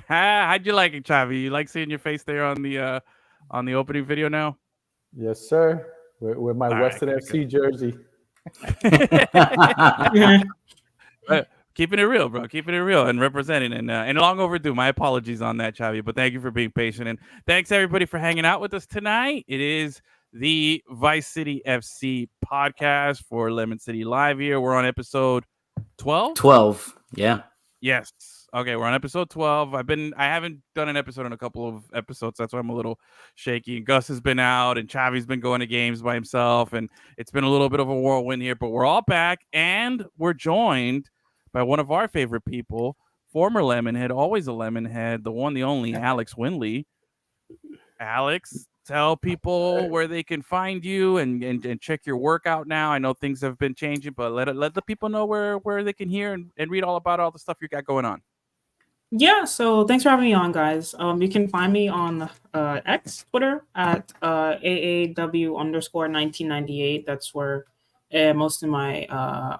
How'd you like it, Chavi? You like seeing your face there on the opening video now? Yes, sir. With my All Western right, FC jersey. Keeping it real, bro. Keeping it real and representing, and long overdue. My apologies on that, Chavi, but thank you for being patient, and thanks everybody for hanging out with us tonight. It is the Vice City FC podcast for Lemon City Live. Here we're on episode 12. 12, yeah. Yes. Okay, we're on episode 12. I haven't done an episode in a couple of episodes. That's why I'm a little shaky. And Gus has been out, and Chavi's been going to games by himself, and it's been a little bit of a whirlwind here. But we're all back, and we're joined by one of our favorite people, former Lemonhead, always a Lemonhead, the one, the only, Alex Windley. Alex, tell people where they can find you and check your work out now. I know things have been changing, but let the people know where they can hear and read all about all the stuff you got going on. Yeah, so thanks for having me on, guys. You can find me on X, Twitter, at AAW_1998. That's where most of my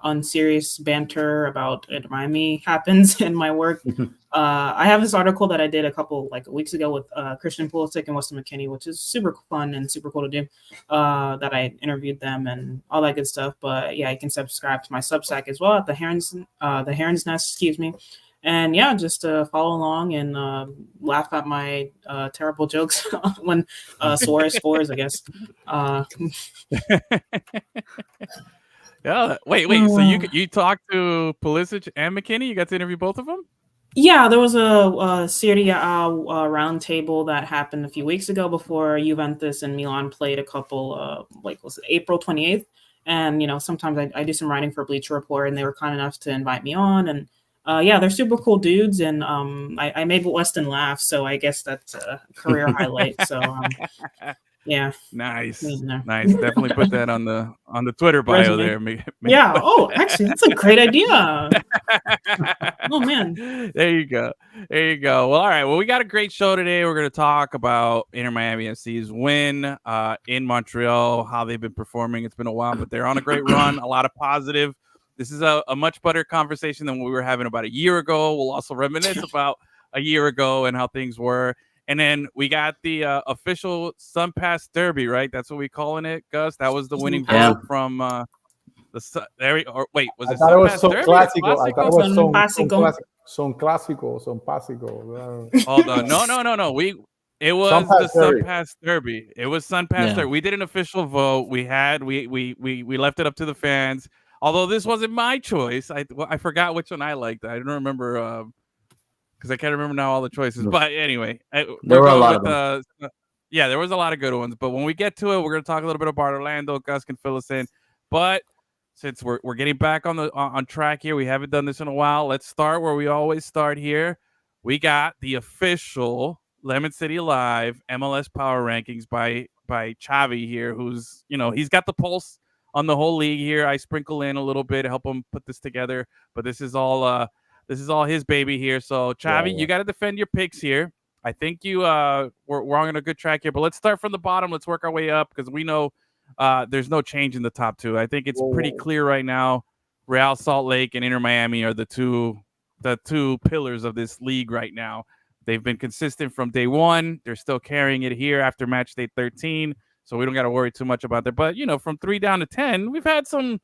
unserious banter about Miami happens in my work. I have this article that I did a couple weeks ago with Christian Pulisic and Weston McKinney, which is super fun and super cool to do. That I interviewed them and all that good stuff. But yeah, you can subscribe to my Substack as well at the Herons Nest. Excuse me. And yeah, just follow along and laugh at my terrible jokes when Suarez scores, I guess. Yeah. Wait. So you talked to Pulisic and McKinney? You got to interview both of them? Yeah, there was a Serie A roundtable that happened a few weeks ago before Juventus and Milan played a couple, was it April 28th? And, sometimes I do some writing for Bleacher Report, and they were kind enough to invite me on. And yeah, they're super cool dudes, and I made Weston laugh, so I guess that's a career highlight. So yeah, nice. Definitely put that on the Twitter bio there. Yeah. Oh, actually, that's a great idea. Oh man. There you go. Well, all right. Well, we got a great show today. We're going to talk about Inter Miami FC's win in Montreal, how they've been performing. It's been a while, but they're on a great run. A lot of positive. This is a much better conversation than we were having about a year ago. We'll also reminisce about a year ago and how things were. And then we got the official Sun Pass Derby, right? That's what we're calling it, Gus. That was the winning vote from the there. Or wait, was it? I thought it was Derby? Clásico. I thought it was Son Clásico. Hold on, no. It was the Sun Pass Derby. It was Sun Pass Derby. We did an official vote. We left it up to the fans. Although this wasn't my choice, I forgot which one I liked. I don't remember because I can't remember now all the choices. But anyway, there were a lot of them. Yeah, there was a lot of good ones. But when we get to it, we're going to talk a little bit about Orlando. Gus can fill us in. But since we're getting back on track here, we haven't done this in a while. Let's start where we always start here. We got the official Lemon City Live MLS Power Rankings by Chavi here, who's he's got the pulse on the whole league here. I sprinkle in a little bit, help him put this together, but this is all his baby here. So Chavi, you got to defend your picks here. I think we're on a good track here, but let's start from the bottom. Let's work our way up because we know there's no change in the top two. I think it's pretty clear right now. Real Salt Lake and Inter Miami are the two pillars of this league right now. They've been consistent from day one. They're still carrying it here after match day 13. So we don't got to worry too much about that. But, from 3 down to 10, we've had a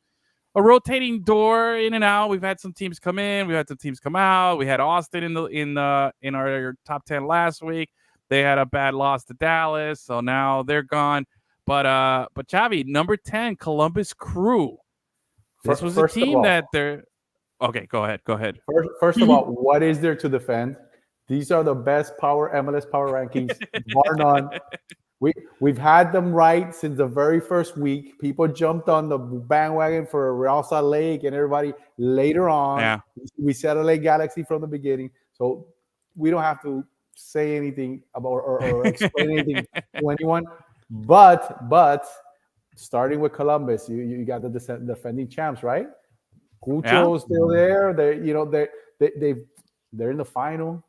rotating door in and out. We've had some teams come in. We've had some teams come out. We had Austin in our top 10 last week. They had a bad loss to Dallas. So now they're gone. But Chavi, number 10, Columbus Crew. This was a team that they're – okay, go ahead. First of all, what is there to defend? These are the best MLS power rankings, bar none. We've had them right since the very first week. People jumped on the bandwagon for Real Salt Lake and everybody later on. Yeah. We said LA Galaxy from the beginning. So we don't have to say anything about or explain anything to anyone. But starting with Columbus, you got the defending champs, right? Cucho's still there. They've They're in the final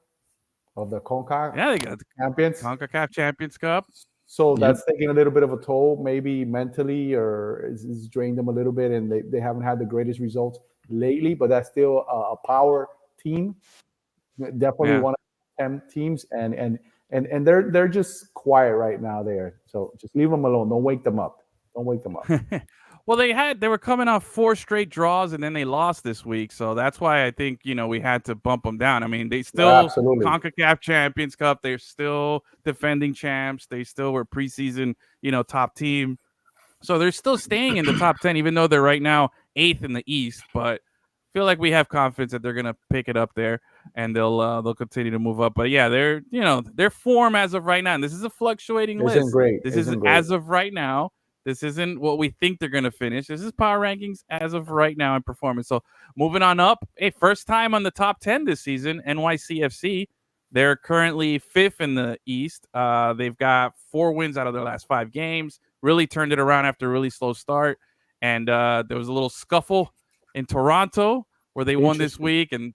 of the CONCACAF Yeah, they got the champions. CONCACAF Champions Cup. So that's taking a little bit of a toll, maybe mentally, or it's drained them a little bit, and they haven't had the greatest results lately. But that's still a power team, definitely Yeah. one of the 10 teams, and they're just quiet right now there. So just leave them alone. Don't wake them up. Don't wake them up. Well, they were coming off 4 straight draws, and then they lost this week, so that's why I think we had to bump them down. I mean, they still Absolutely. CONCACAF Champions Cup. They're still defending champs. They still were preseason top team, so they're still staying in the top 10, even though they're right now 8th in the East. But I feel like we have confidence that they're gonna pick it up there, and they'll continue to move up. But yeah, they're their form as of right now, and this is a fluctuating Isn't list. great. This Isn't is great. as of right now. This isn't what we think they're going to finish. This is power rankings as of right now in performance. So moving on up, first time on the top 10 this season, NYCFC. They're currently 5th in the East. They've got 4 wins out of their last 5 games. Really turned it around after a really slow start. And there was a little scuffle in Toronto where they won this week. And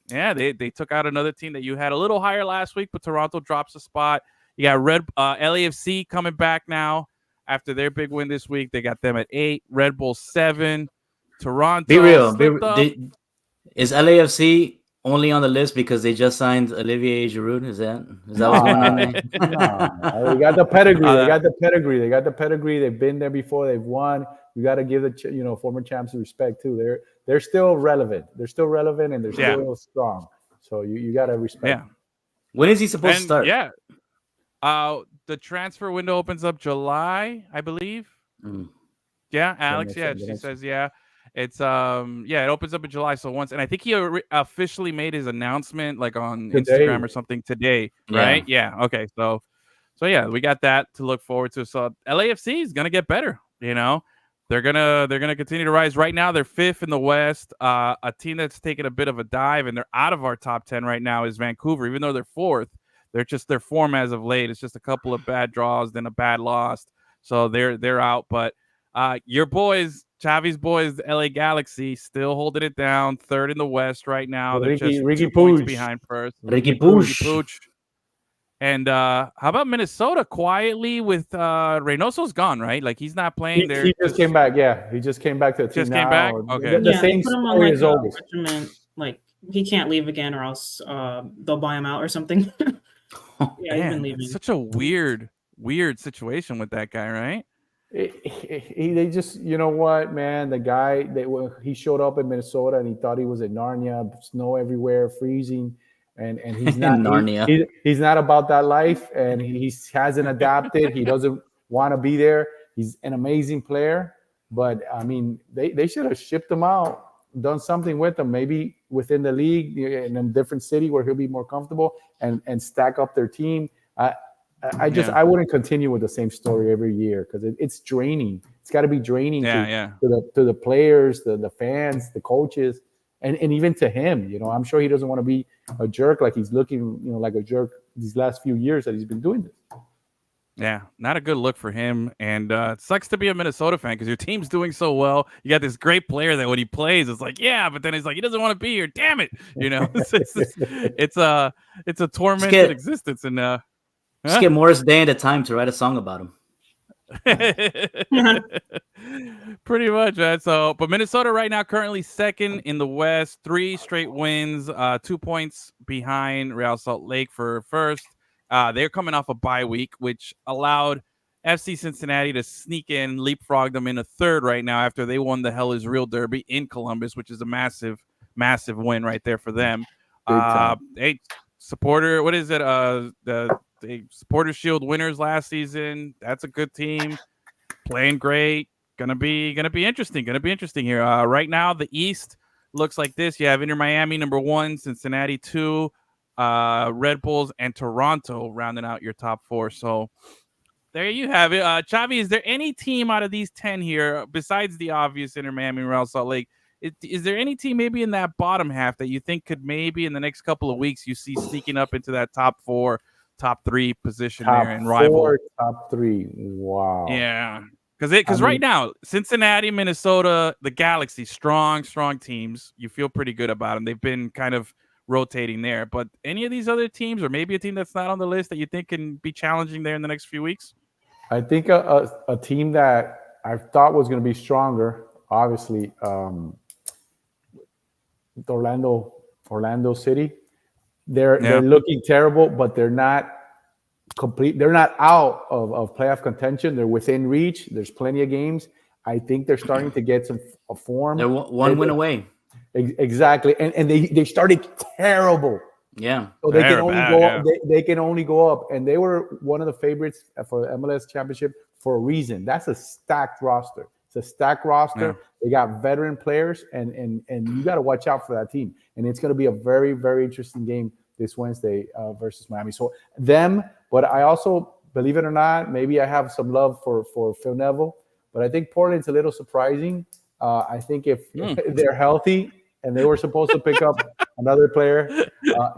yeah, they took out another team that you had a little higher last week, but Toronto drops a spot. You got LAFC coming back now. After their big win this week, they got them at 8, Red Bull 7, Toronto. Be real. Is LAFC only on the list because they just signed Olivier Giroud? Is that what's going on there? No. They got the pedigree. They got the pedigree. They've been there before. They've won. You got to give the former champs respect too. They're still relevant. They're still relevant, and they're still strong. So you got to respect. Yeah. When is he supposed to start? Yeah. The transfer window opens up July, I believe. Yeah, Alex. Yeah, she says yeah. It's it opens up in July. So and I think he officially made his announcement like on Instagram or something today, right? Yeah. Okay. So yeah, we got that to look forward to. So LAFC is gonna get better. They're gonna continue to rise. Right now, they're 5th in the West. A team that's taken a bit of a dive and they're out of our top 10 right now is Vancouver, even though they're 4th. They're just their form as of late. It's just a couple of bad draws, then a bad loss. So they're out. But your boys, Xavi's boys, the LA Galaxy, still holding it down. 3rd in the West right now. They're just 2 points behind first. Ricky Pooch. And how about Minnesota quietly with Reynoso's gone, right? Like he's not playing there. He just came back. Yeah, he just came back to the team. Just came back. Okay. The same story as always. Like he can't leave again, or else they'll buy him out or something. Yeah, he's been leaving. Such a weird situation with that guy, right? They just, you know what, man? The guy he showed up in Minnesota and he thought he was in Narnia, snow everywhere, freezing, and he's not Narnia. He's not about that life, and he hasn't adapted. He doesn't want to be there. He's an amazing player, but I mean, they should have shipped him out, done something with him, maybe within the league in a different city where he'll be more comfortable and stack up their team. I wouldn't continue with the same story every year because it's draining. It's got to be draining to the players, the fans, the coaches, and even to him. I'm sure he doesn't want to be a jerk like he's looking, like a jerk these last few years that he's been doing this. Yeah, not a good look for him. And it sucks to be a Minnesota fan because your team's doing so well. You got this great player that when he plays, it's like, yeah, but then he's like, he doesn't want to be here. Damn it. It's a tormented existence. And just get Morris Day at a time to write a song about him. Pretty much, man. So, but Minnesota right now currently 2nd in the West, 3 straight wins, 2 points behind Real Salt Lake for first. They're coming off a bye week, which allowed FC Cincinnati to sneak in, leapfrog them in a 3rd right now after they won the Hell is Real Derby in Columbus, which is a massive, massive win right there for them. Hey, supporter, what is it? The Supporter Shield winners last season. That's a good team, playing great. Gonna be interesting. Gonna be interesting here. Right now, the East looks like this. You have Inter Miami number 1, Cincinnati 2. Red Bulls and Toronto rounding out your top 4. So there you have it. Xavi, is there any team out of these 10 here besides the obvious Inter Miami and Real Salt Lake? Is there any team maybe in that bottom half that you think could maybe in the next couple of weeks you see sneaking up into that top 4, top 3 position there and rival? Top 3. Wow. Yeah. Because right now, Cincinnati, Minnesota, the Galaxy, strong teams. You feel pretty good about them. They've been kind of rotating there. But any of these other teams, or maybe a team that's not on the list that you think can be challenging there in the next few weeks? I think a team that I thought was going to be stronger, obviously, Orlando City. They're looking terrible, but they're not complete. They're not out of playoff contention. They're within reach. There's plenty of games. I think they're starting to get a form. They're one win away. Exactly, and they started terrible. Yeah, so they can only go up. They can only go up, and they were one of the favorites for the MLS championship for a reason. That's a stacked roster. It's a stacked roster. Yeah. They got veteran players, and you got to watch out for that team. And it's going to be a very, very interesting game this Wednesday versus Miami. So them, but I also, believe it or not, maybe I have some love for Phil Neville, but I think Portland's a little surprising. I think if they're healthy and they were supposed to pick up another player,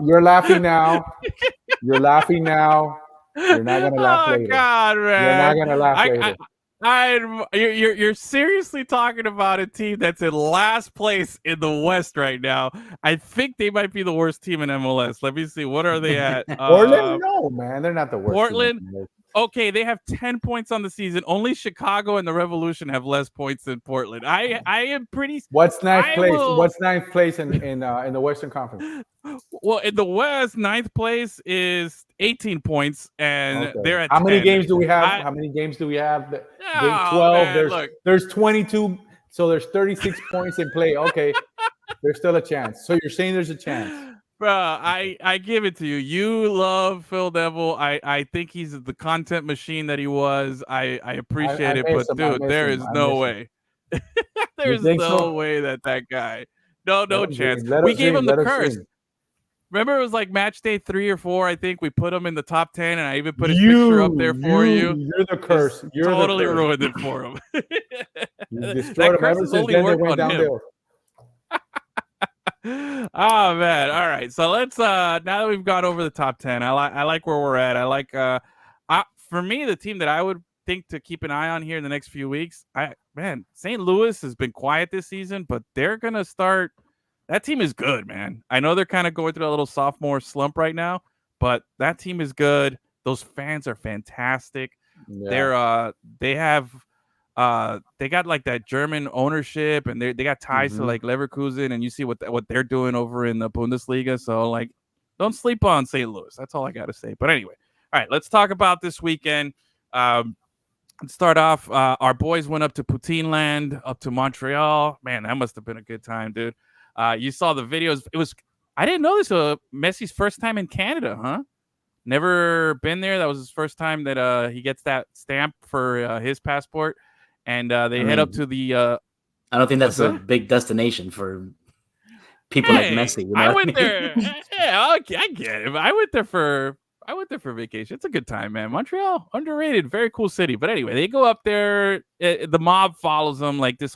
you're laughing now. You're laughing now. You're not going to laugh later. Oh, God, man. You're not going to laugh later. You're seriously talking about a team that's in last place in the West right now. I think they might be the worst team in MLS. Let me see. What are they at? Portland? No, man. They're not the worst. Portland? Okay, they have 10 points on the season. Only Chicago and the Revolution have less points than Portland. I am pretty. What's ninth place? What's ninth place in the Western Conference? Well, in the West, ninth place is 18 points, and they're at. How many 10. games do we have? How many games do we have? Game 12. Man, there's 22, so there's 36 points in play. Okay, there's still a chance. So you're saying there's a chance? Bro, I give it to you. You love Phil Neville. I think he's the content machine that he was. I appreciate it, but dude, there is no way. There's no way that guy. No chance. We gave him the curse. Remember, it was like match day 3 or 4. I think we put him in the top 10, and I even put his picture up there for you. You're the curse. You're totally ruined it for him. You destroyed him ever since then. They went downhill. Oh man! All right, so let's now that we've gone over the top 10, I like where we're at. I like for me, the team that I would think to keep an eye on here in the next few weeks. St. Louis has been quiet this season, but they're gonna start. That team is good, man. I know they're kind of going through a little sophomore slump right now, but that team is good. Those fans are fantastic. Yeah. They got like that German ownership, and they got ties to like Leverkusen, and you see what they're doing over in the Bundesliga. So like, don't sleep on St. Louis. That's all I got to say. But anyway, all right, let's talk about this weekend. Let's start off. Our boys went up to Poutine Land, up to Montreal. Man, that must have been a good time, dude. You saw the videos. I didn't know this was Messi's first time in Canada, huh? Never been there. That was his first time that he gets that stamp for his passport. And they head up to the. I don't think that's a big destination for people like Messi. You know I went there. Yeah, I get it. I went there for vacation. It's a good time, man. Montreal, underrated, very cool city. But anyway, they go up there. The mob follows them, like this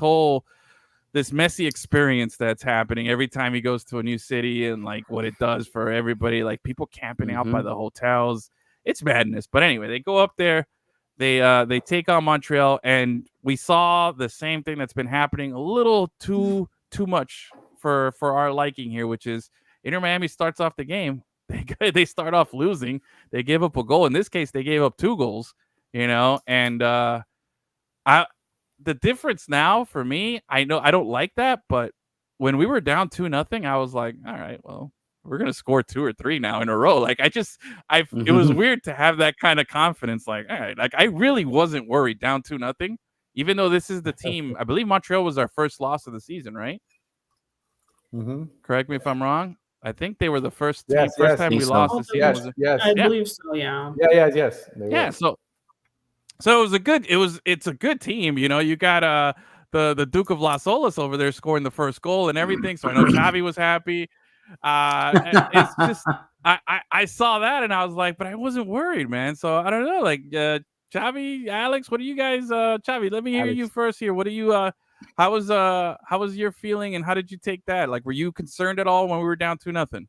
Messi experience that's happening every time he goes to a new city, and like what it does for everybody, like people camping out by the hotels. It's madness. But anyway, they go up there. They take on Montreal, and we saw the same thing that's been happening a little too much for our liking here, which is Inter Miami starts off the game. They start off losing. They give up a goal. In this case, they gave up 2 goals, and the difference now for me, I know I don't like that, but when we were down 2-0, I was like, all right, well, we're going to score 2 or 3 now in a row. Like it was weird to have that kind of confidence. Like, all right, like I really wasn't worried down 2-0, even though this is the team. I believe Montreal was our first loss of the season, right? Correct me if I'm wrong. I think they were the first time we lost the season. Yes. I believe so. Yeah. Yes. Yeah. So it's a good team. You got the Duke of Las Olas over there scoring the first goal and everything. So I know Xavi was happy. It's just I saw that and I was like, but I wasn't worried, man. So I don't know, like Xavi, Alex, what do you guys? Xavi, let me hear you first here. What do you? How was your feeling and how did you take that? Like, were you concerned at all when we were down 2-0?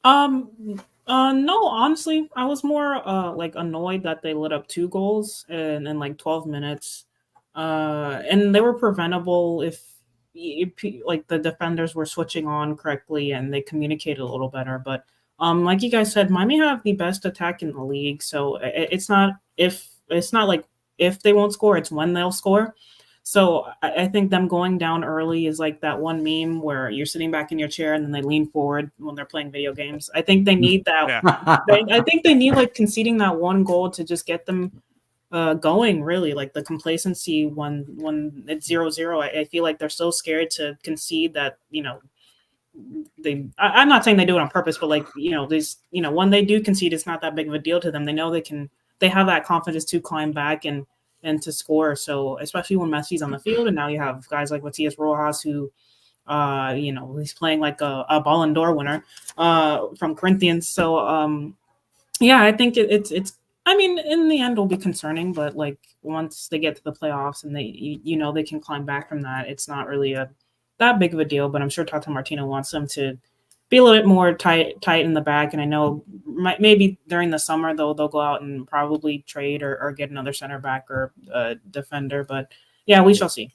No, honestly, I was more like annoyed that they let up 2 goals in like 12 minutes. And they were preventable if like the defenders were switching on correctly and they communicated a little better. But like you guys said, Miami have the best attack in the league, so it's not like if they won't score, it's when they'll score. So I think them going down early is like that one meme where you're sitting back in your chair and then they lean forward when they're playing video games. I think they need that. Yeah. I think they need like conceding that one goal to just get them going, really. Like the complacency when it's 0-0. I feel like they're so scared to concede that, I'm not saying they do it on purpose, but like, when they do concede, it's not that big of a deal to them. They know they have that confidence to climb back and to score. So especially when Messi's on the field, and now you have guys like Matias Rojas who, he's playing like a Ballon d'Or winner from Corinthians. So I think it's. I mean, in the end, it'll be concerning, but like once they get to the playoffs and they can climb back from that, it's not really that big of a deal. But I'm sure Tata Martino wants them to be a little bit more tight in the back. And I know maybe during the summer they'll go out and probably trade or get another center back or defender. But yeah, we shall see.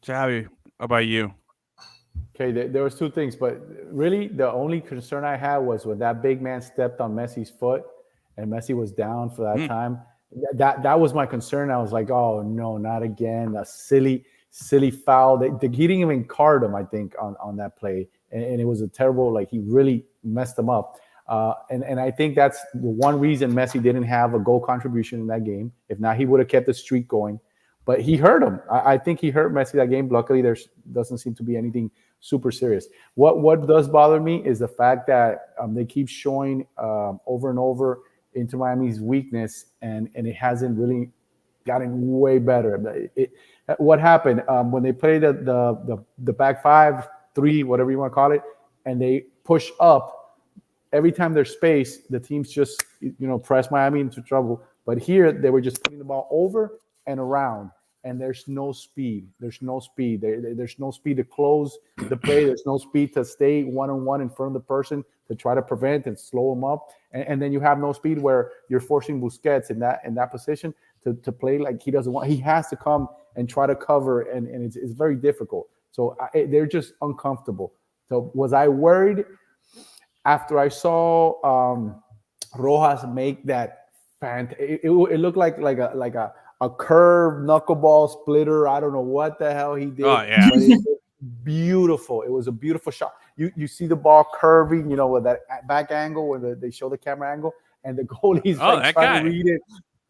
Xavi, how about you? Okay, there was two things, but really the only concern I had was when that big man stepped on Messi's foot and Messi was down for that time. That was my concern. I was like, oh no, not again. A silly foul. He didn't even card him, I think, on that play. And it was a terrible, like he really messed him up. And I think that's the one reason Messi didn't have a goal contribution in that game. If not, he would have kept the streak going. But he hurt him. I think he hurt Messi that game. Luckily, there doesn't seem to be anything super serious. What does bother me is the fact that they keep showing over and over Inter Miami's weakness, and it hasn't really gotten way better. What happened when they played the back 5-3, whatever you want to call it, and they push up every time there's space, the teams just press Miami into trouble. But here they were just putting the ball over and around. And there's no speed. There's no speed to close the play. There's no speed to stay one-on-one in front of the person to try to prevent and slow him up. And then you have no speed where you're forcing Busquets in that position to play like he doesn't want. He has to come and try to cover, and it's very difficult. So they're just uncomfortable. So was I worried after I saw Rojas make that? It looked like a curved knuckleball splitter. I don't know what the hell he did. Oh, yeah. But it was beautiful. It was a beautiful shot. You see the ball curving, with that back angle where they show the camera angle, and the goalie's trying to read it.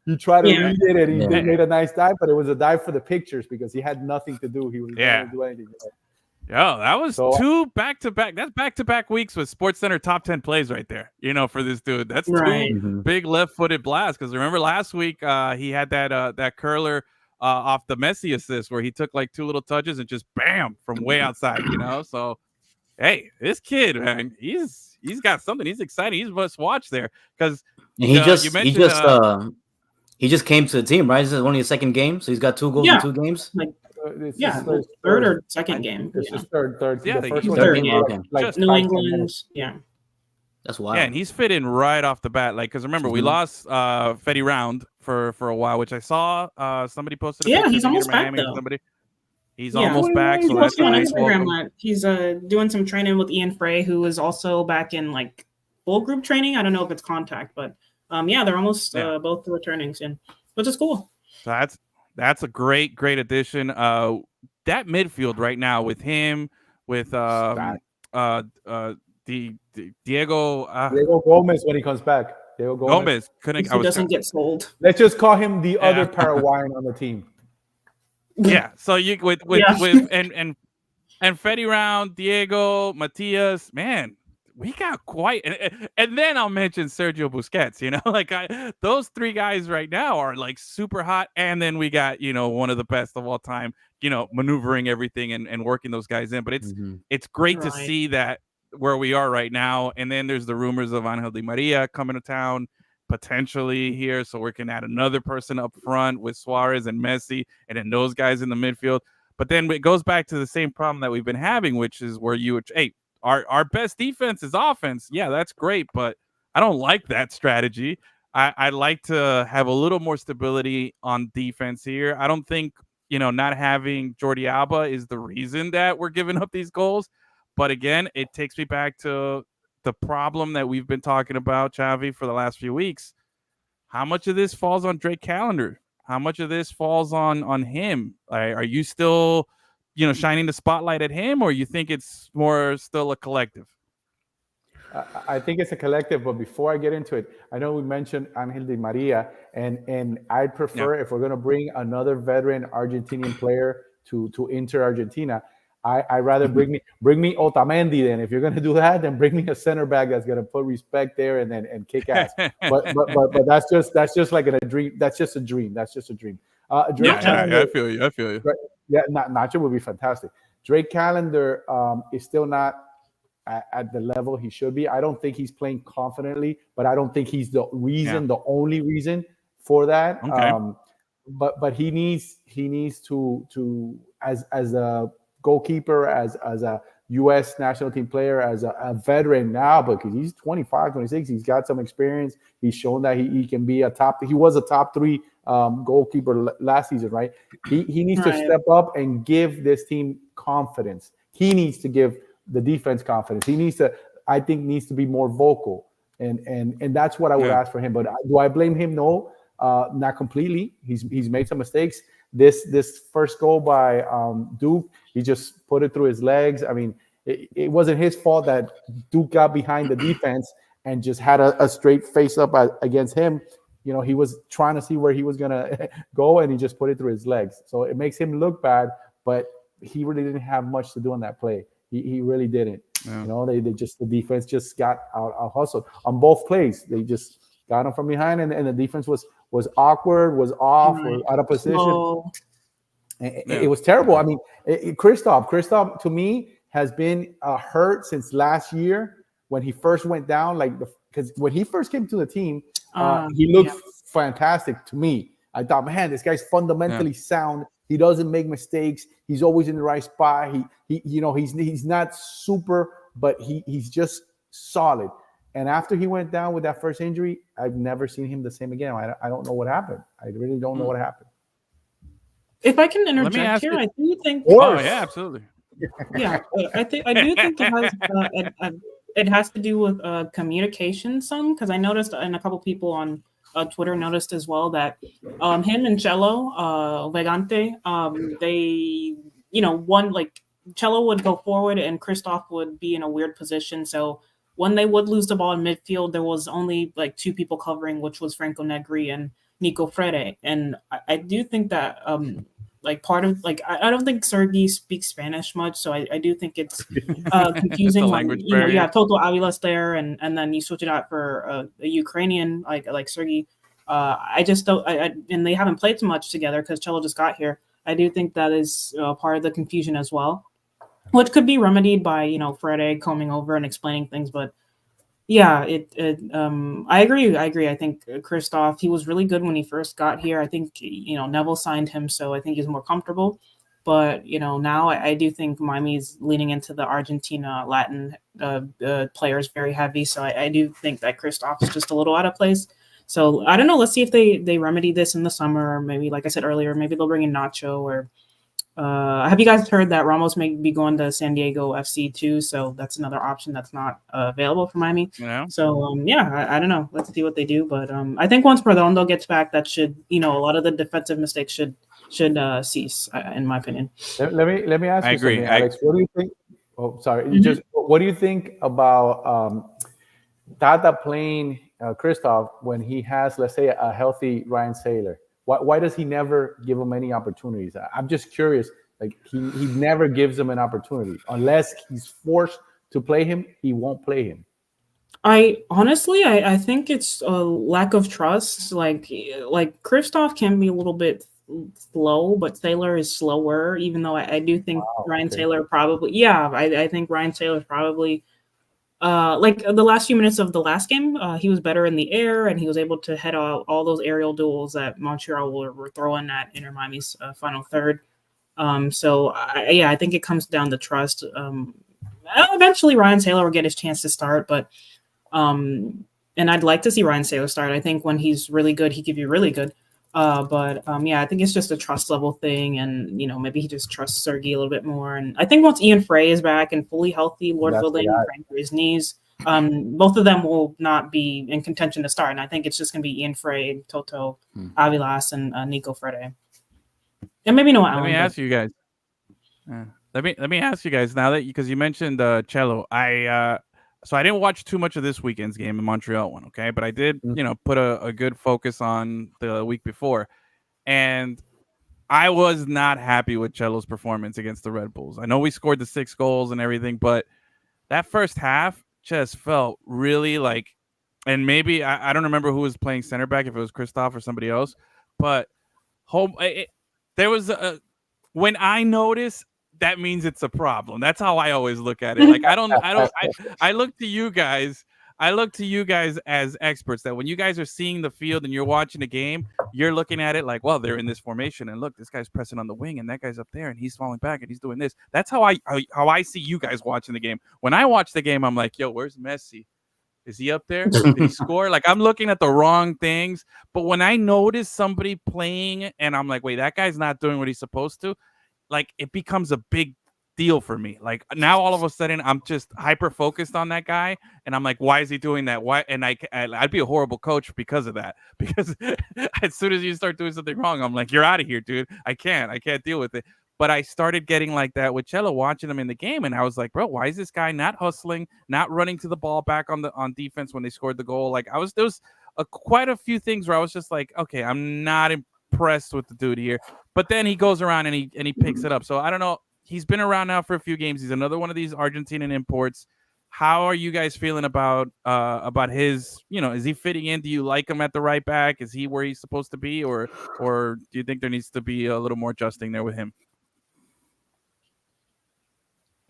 You try to read it, and he made a nice dive, but it was a dive for the pictures because he had nothing to do. He was not going to do anything. Yeah, that was two back-to-back. That's back-to-back weeks with SportsCenter top 10 plays right there. For this dude, that's two big left-footed blasts. Because remember last week he had that curler off the Messi assist where he took like two little touches and just bam from way outside. So hey, this kid, man, he's got something. He's exciting. He's must watch there because he just came to the team, right? This is only his second game, so he's got 2 goals in 2 games. Third or second game. This is third. Yeah, the first third game. Like New England. Yeah. That's wild. Yeah, and he's fit in right off the bat. Like, because remember, we lost Fetty Round for a while, which I saw somebody posted. He's almost back, though. He's almost back. So that's on nice. Instagram. He's doing some training with Ian Frey, who is also back in like full group training. I don't know if it's contact, but they're almost both returning soon, which is cool. So that's a great addition. That midfield right now with him, with Diego Gomez when he comes back. Diego Gomez doesn't get sold. Let's just call him the other Paraguayan on the team. Yeah. So you with and Fetty Round, Diego, Matias, man, we got quite. And then I'll mention Sergio Busquets. Like those 3 guys right now are like super hot. And then we got one of the best of all time. Maneuvering everything and working those guys in. But it's great to see that where we are right now. And then there's the rumors of Angel Di Maria coming to town potentially here. So we can add another person up front with Suarez and Messi, and then those guys in the midfield. But then it goes back to the same problem that we've been having, which is where our best defense is offense. Yeah, that's great, but I don't like that strategy. I like to have a little more stability on defense here. I don't think not having Jordi Alba is the reason that we're giving up these goals. But again, it takes me back to the problem that we've been talking about, Xavi, for the last few weeks. How much of this falls on Drake Callender? How much of this falls on him? Are you still, shining the spotlight at him, or you think it's more still a collective? I think it's a collective, but before I get into it, I know we mentioned Angel Di Maria, and I'd prefer if we're going to bring another veteran Argentinian player to Inter Argentina, I'd rather bring me Otamendi. Then if you're going to do that, then bring me a center back that's going to put respect there and kick ass. but that's just like a dream. That's just a dream. That's just a dream. Drake Callender, I feel you. Yeah, Nacho would be fantastic. Drake Callender is still not at the level he should be. I don't think he's playing confidently, but I don't think he's the only reason for that. Okay. But he needs to as a goalkeeper, as a U.S. national team player, as a veteran now, because he's 25, 26. He's got some experience. He's shown that he can be he was a top 3 goalkeeper last season, right? He needs to step up and give this team confidence. He needs to give the defense confidence. He needs to be more vocal. And that's what I would ask for him. But do I blame him? No, not completely. He's made some mistakes. This first goal by Duke, he just put it through his legs. I mean, it wasn't his fault that Duke got behind the defense and just had a straight face up against him. He was trying to see where he was going to go, and he just put it through his legs. So it makes him look bad, but he really didn't have much to do on that play. He really didn't. Yeah. The defense just got out hustled on both plays. They just got him from behind, and the defense was awkward, was off, was out of position. It was terrible. I mean, Kristoff to me has been hurt since last year when he first went down. Because when he first came to the team, he looked fantastic to me. I thought, man, this guy's fundamentally sound. He doesn't make mistakes. He's always in the right spot. He's not super, but he's just solid. And after he went down with that first injury, I've never seen him the same again. I don't know what happened. I really don't know what happened. If I can interject here, I do think. Oh yeah, absolutely. Yeah, I do think it has to do with communication some, because I noticed, and a couple people on Twitter noticed as well, that him and Cello Vegante, they one, like Cello would go forward and Kristoff would be in a weird position. So when they would lose the ball in midfield, there was only like 2 people covering, which was Franco Negri and Nico Frede. And I do think that part of I don't think Sergi speaks Spanish much, so I do think it's confusing when you have Toto Avila's there and then you switch it out for a Ukrainian like Sergi. I just don't. And they haven't played too much together because Cello just got here. I do think that is part of the confusion as well, which could be remedied by Frede coming over and explaining things. But yeah, I agree. I think Kristoff, he was really good when he first got here. I think Neville signed him, so I think he's more comfortable. But now I do think Miami's leaning into the Argentina Latin players very heavy. So I do think that Kristoff is just a little out of place. So I don't know. Let's see if they remedy this in the summer, or maybe, like I said earlier, maybe they'll bring in Nacho. Or have you guys heard that Ramos may be going to San Diego FC too? So that's another option that's not available for Miami. Yeah. So I don't know. Let's see what they do. But I think once Perdondo gets back, that should a lot of the defensive mistakes should cease, in my opinion. Let me ask you agree. something, Alex. What do you think? Oh, sorry. What do you think about Tata playing Kristoff when he has, let's say, a healthy Ryan Saylor? Why does he never give him any opportunities? I'm just curious. Like he never gives him an opportunity unless he's forced to play him. He won't play him. I think it's a lack of trust. Like Kristoff can be a little bit slow, but Saylor is slower. Even though I do think Ryan Saylor probably. Yeah, I think Ryan Saylor probably. Like the last few minutes of the last game, he was better in the air, and he was able to head out all those aerial duels that Montreal were throwing at Inter Miami's final third. So I think it comes down to trust. Eventually, Ryan Saylor will get his chance to start, but and I'd like to see Ryan Saylor start. I think when he's really good, he could be really good. But yeah, I think it's just a trust level thing, and maybe he just trusts Sergey a little bit more. And I think once Ian Frey is back and fully healthy, Lord That's the willing, guy. praying for his knees, both of them will not be in contention to start. And I think it's just going to be Ian Frey, Toto Avilas, and Nico Frede, and maybe Noah Allen. Let me ask you guys. Let me ask you guys now that because you mentioned Cello. So I didn't watch too much of this weekend's game, the Montreal one, okay? But I did, put a good focus on the week before, and I was not happy with Cello's performance against the Red Bulls. I know we scored the 6 goals and everything, but that first half just felt really like, and maybe I don't remember who was playing center back, if it was Christoph or somebody else, but there was when I notice, that means it's a problem. That's how I always look at it. Like I look to you guys. I look to you guys as experts that when you guys are seeing the field and you're watching the game, you're looking at it like, well, they're in this formation, and look, this guy's pressing on the wing, and that guy's up there, and he's falling back, and he's doing this. That's how I see you guys watching the game. When I watch the game, I'm like, yo, where's Messi? Is he up there? Did he score? Like, I'm looking at the wrong things. But when I notice somebody playing, and I'm like, wait, that guy's not doing what he's supposed to, like, it becomes a big deal for me. Like, now all of a sudden I'm just hyper focused on that guy, and I'm like, why is he doing that? Why? And I'd be a horrible coach because of that. Because as soon as you start doing something wrong, I'm like, you're out of here, dude. I can't deal with it. But I started getting like that with Cello, watching him in the game, and I was like, bro, why is this guy not hustling, not running to the ball back on defense when they scored the goal? Like, there was quite a few things where I was just like, okay, I'm not impressed with the dude here. But then he goes around and he picks it up. So I don't know. He's been around now for a few games. He's another one of these Argentinian imports. How are you guys feeling about his, is he fitting in? Do you like him at the right back? Is he where he's supposed to be? Or do you think there needs to be a little more adjusting there with him?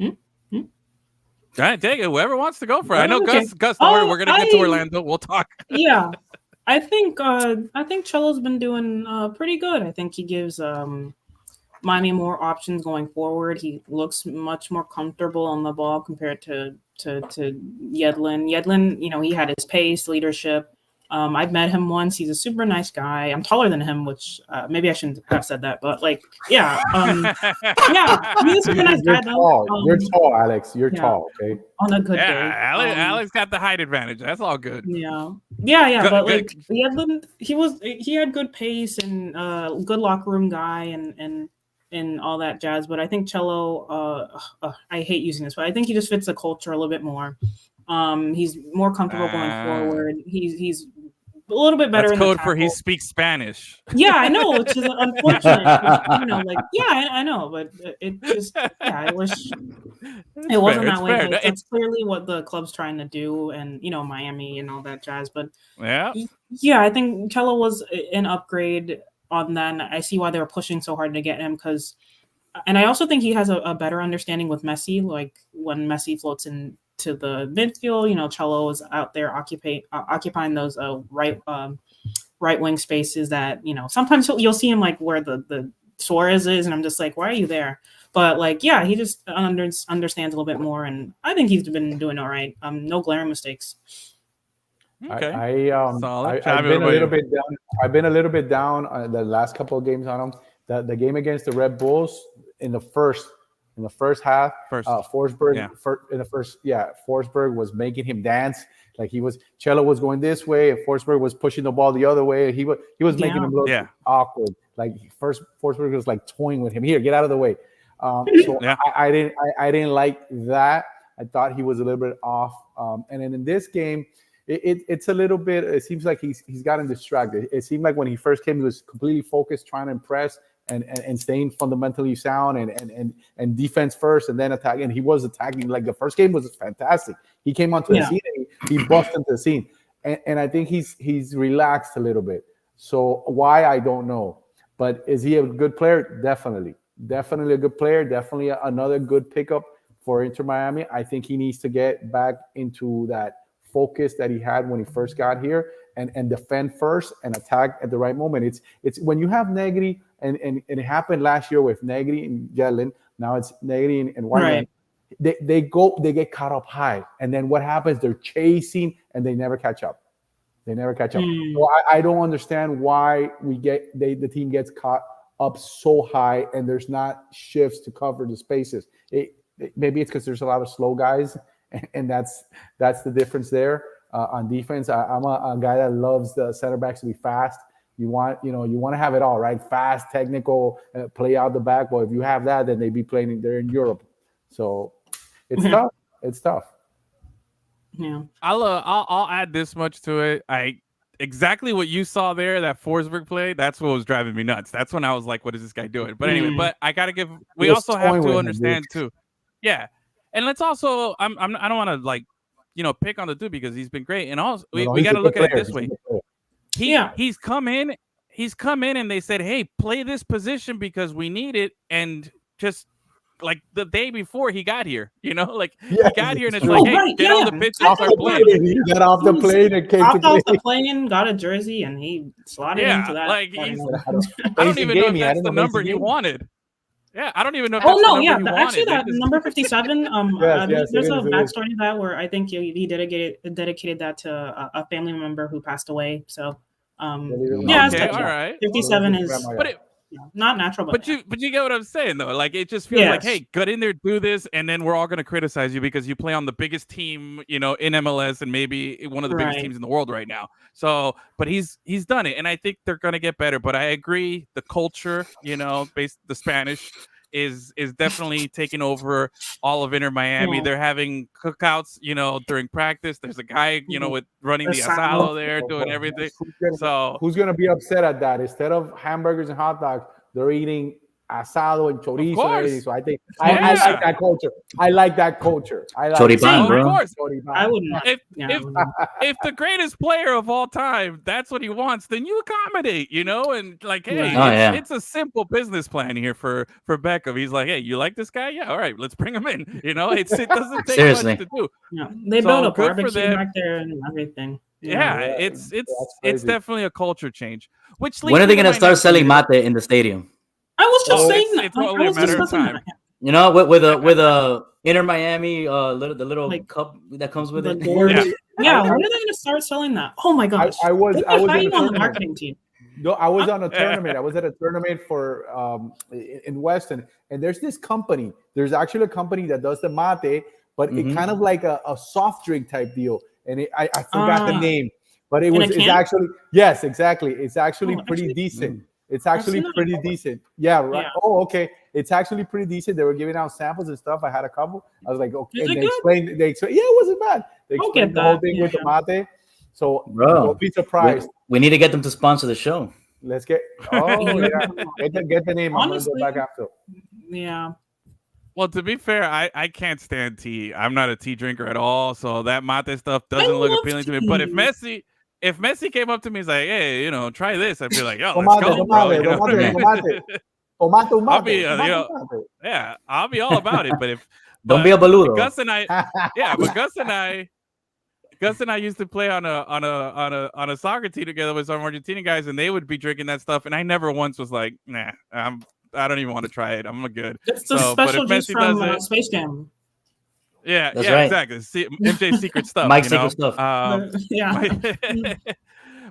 All right, take it. Whoever wants to go for it. I know Okay. Gus, don't worry, we're gonna get to Orlando. We'll talk. Yeah. I think Cello's been doing pretty good. I think he gives Miami more options going forward. He looks much more comfortable on the ball compared to Yedlin. Yedlin, he had his pace, leadership. I've met him once. He's a super nice guy. I'm taller than him, which maybe I shouldn't have said that, but yeah, he's a super nice guy. You're tall, Alex. You're tall. Okay. On a good day. Alex got the height advantage. That's all good. Yeah. But Yedlin, he had good pace and good locker room guy and all that jazz. But I think Cello, I hate using this, but I think he just fits the culture a little bit more. He's more comfortable going forward. He's a little bit better. That's code for he speaks Spanish. Yeah, I know, which is unfortunate. I know, but it just, I wish it wasn't that way. But that's clearly what the club's trying to do, and Miami and all that jazz. But yeah, I think Cello was an upgrade on that. And I see why they were pushing so hard to get him and I also think he has a better understanding with Messi. Like when Messi floats into the midfield, Cello is out there occupying those right wing spaces that sometimes you'll see him like where the Suarez is, and I'm just like, why are you there? But he just understands a little bit more, and I think he's been doing all right. No glaring mistakes. Okay. I've been a little bit down. I've been a little bit down on the last couple of games on him. The game against the Red Bulls in the first half, Forsberg Forsberg was making him dance. Like Cello was going this way, and Forsberg was pushing the ball the other way. He was making him look awkward. Like Forsberg was like toying with him. Here, get out of the way. I didn't like that. I thought he was a little bit off. And then in this game, it's a little bit. It seems like he's gotten distracted. It seemed like when he first came, he was completely focused, trying to impress and staying fundamentally sound and defense first, and then attack. And he was attacking. Like the first game was fantastic. He came onto the scene and he busted into the scene. And I think he's relaxed a little bit. So why, I don't know. But is he a good player? Definitely a good player. Definitely another good pickup for Inter Miami. I think he needs to get back into that focus that he had when he first got here and defend first and attack at the right moment. It's when you have Negri and it happened last year with Negri and Yedlin. Now it's Negri and Wyman. Right. They get caught up high, and then what happens? They're chasing and they never catch up. They never catch up. Hmm. So I don't understand why the team gets caught up so high and there's not shifts to cover the spaces. Maybe it's because there's a lot of slow guys, and that's the difference there on defense. I'm a guy that loves the center backs to be fast. You want to have it all, right? Fast, technical, play out the back. Well, if you have that, then they'd be playing. They're in Europe, so it's tough. It's tough. Yeah. I'll add this much to it. Exactly what you saw there, that Forsberg play, that's what was driving me nuts. That's when I was like, what is this guy doing? But anyway, but I gotta give. We also have to understand too. Yeah, and let's also. I don't want to like, pick on the dude because he's been great, and also we got to look at it this way. He's come in, and they said, hey, play this position because we need it, and just. Like the day before he got here, he got here and it's like, hey, get on the pitch and start playing. He got off the plane and came to play. Off the plane, got a jersey, and he slotted into that. Like I don't even know if that's the number he wanted. Yeah, I don't even know if that's the number he wanted. Actually, that number 57, yes, there's a backstory to that where I think he dedicated that to a family member who passed away. So, okay, all right. 57 is... not natural, but you get what I'm saying though. Like it just feels like, hey, get in there, do this, and then we're all going to criticize you because you play on the biggest team, in MLS and maybe one of the biggest teams in the world right now. So, but he's done it, and I think they're going to get better. But I agree, the culture, the Spanish is definitely taking over all of Inter Miami. They're having cookouts, during practice. There's a guy, with running the asado there, doing everything. So who's gonna be upset at that? Instead of hamburgers and hot dogs, they're eating asado and chorizo and everything. So I think I like that culture. I like that culture. I like choripan, bro. Of course. I wouldn't. If the greatest player of all time, that's what he wants, then you accommodate, and like, hey, it's a simple business plan here for Beckham. He's like, hey, you like this guy? Yeah, all right, let's bring him in. It doesn't take much to do. Yeah, they built a barbecue back there and everything. It's definitely a culture change. When are they gonna start selling mate in the stadium? I was just saying that. It's only a matter of time. With a Inter Miami the little cup that comes with it. When are they gonna start selling that? Oh my gosh! I was on the marketing team. No, I was on a tournament. I was at a tournament for in Weston, and there's this company. There's actually a company that does the mate, but it kind of like a soft drink type deal. And I forgot the name, but it's actually yes, exactly. It's actually pretty decent. It's actually pretty decent. Yeah, right. Yeah. Oh, okay. It's actually pretty decent. They were giving out samples and stuff. I had a couple. I was like, okay. And they explained, yeah, it wasn't bad. They explained the whole thing with the mate. So don't be surprised. We need to get them to sponsor the show. Let's get get the name. Honestly, I'm gonna go back after. Yeah. Well, to be fair, I can't stand tea. I'm not a tea drinker at all, so that mate stuff doesn't look appealing to me. But if Messi came up to me, he's like, hey, try this, I'd be like, yo, let's go, bro. I'll be all about it. But don't be a boludo. Gus and I used to play on a soccer team together with some Argentinian guys, and they would be drinking that stuff, and I never once was like, nah, I don't even want to try it. I'm good. It's the special juice from Space Jam. Yeah, right. Exactly. MJ's secret stuff. Mike's secret stuff.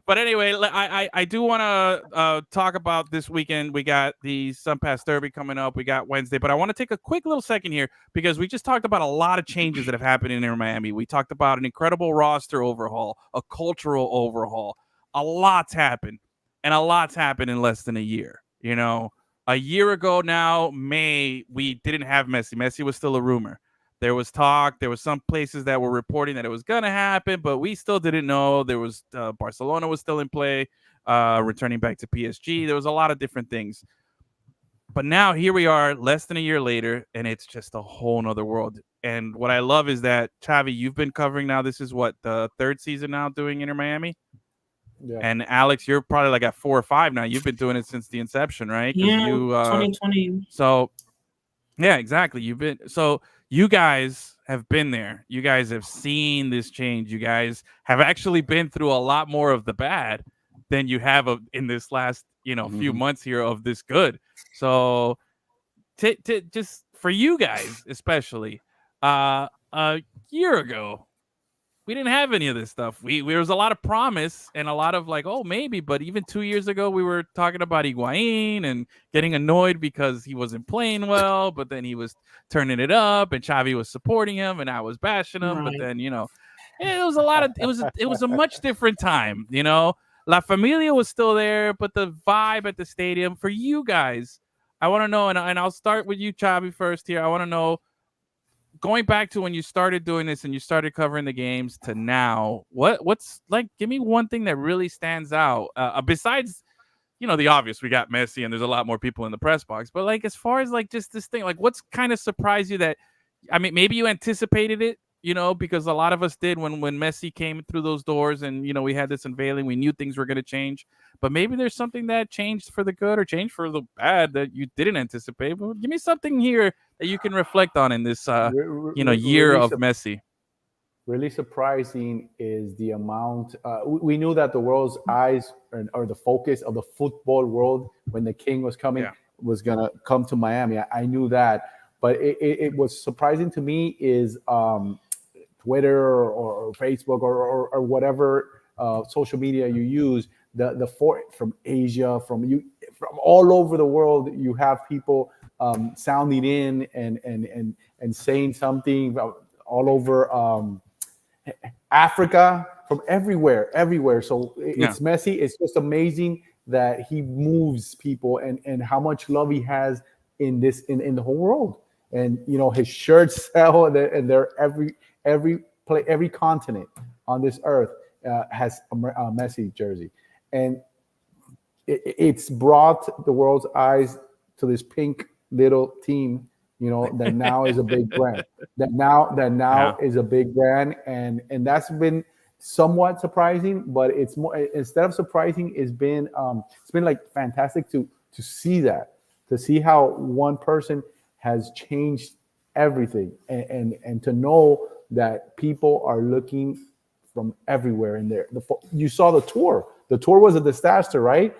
But anyway, I do want to talk about this weekend. We got the Sun Pass Derby coming up. We got Wednesday. But I want to take a quick little second here because we just talked about a lot of changes that have happened in Miami. We talked about an incredible roster overhaul, a cultural overhaul. A lot's happened. And a lot's happened in less than a year. A year ago now, May, we didn't have Messi. Messi was still a rumor. There was talk. There was some places that were reporting that it was going to happen, but we still didn't know. There was Barcelona was still in play, returning back to PSG. There was a lot of different things. But now here we are less than a year later, and it's just a whole nother world. And what I love is that, Xavi, you've been covering now. This is what, the third season now doing Inter Miami? Yeah. And Alex, you're probably like at 4 or 5 now. You've been doing it since the inception, right? Yeah, 2020. So, yeah, exactly. You guys have been there. You guys have seen this change. You guys have actually been through a lot more of the bad than you have in this last, few months here of this good. So, just for you guys, especially, a year ago, we didn't have any of this stuff. There was a lot of promise and a lot of like, oh, maybe. But even 2 years ago, we were talking about Higuain and getting annoyed because he wasn't playing well, but then he was turning it up, and Xavi was supporting him, and I was bashing him. But Right. then, it was a lot of it was a much different time. La Familia was still there, but the vibe at the stadium for you guys, I want to know, and I'll start with you, Xavi, first here. I want to know, going back to when you started doing this and you started covering the games to now, what's like, give me one thing that really stands out besides, the obvious. We got Messi and there's a lot more people in the press box, but like, as far as like just this thing, like what's kind of surprised you that, I mean, maybe you anticipated it, because a lot of us did when Messi came through those doors and, we had this unveiling, we knew things were going to change, but maybe there's something that changed for the good or changed for the bad that you didn't anticipate. But give me something here that you can reflect on in this, year of Messi. Really surprising is the amount. We knew that the world's eyes or the focus of the football world when the king was coming was going to come to Miami. I knew that. But it was surprising to me is Twitter or Facebook or whatever social media you use, from Asia, from all over the world, you have people sounding in and saying something all over Africa, from everywhere. So it's Messi. It's just amazing that he moves people and how much love he has in the whole world. And his shirts sell, and they're every continent on this earth has a Messi jersey, and it's brought the world's eyes to this pink little team, that now is a big brand. That now is a big brand, and that's been somewhat surprising. But it's more, instead of surprising, it's been like fantastic to see that, to see how one person has changed everything, and to know that people are looking from everywhere in there. You saw the tour. The tour was a disaster, right?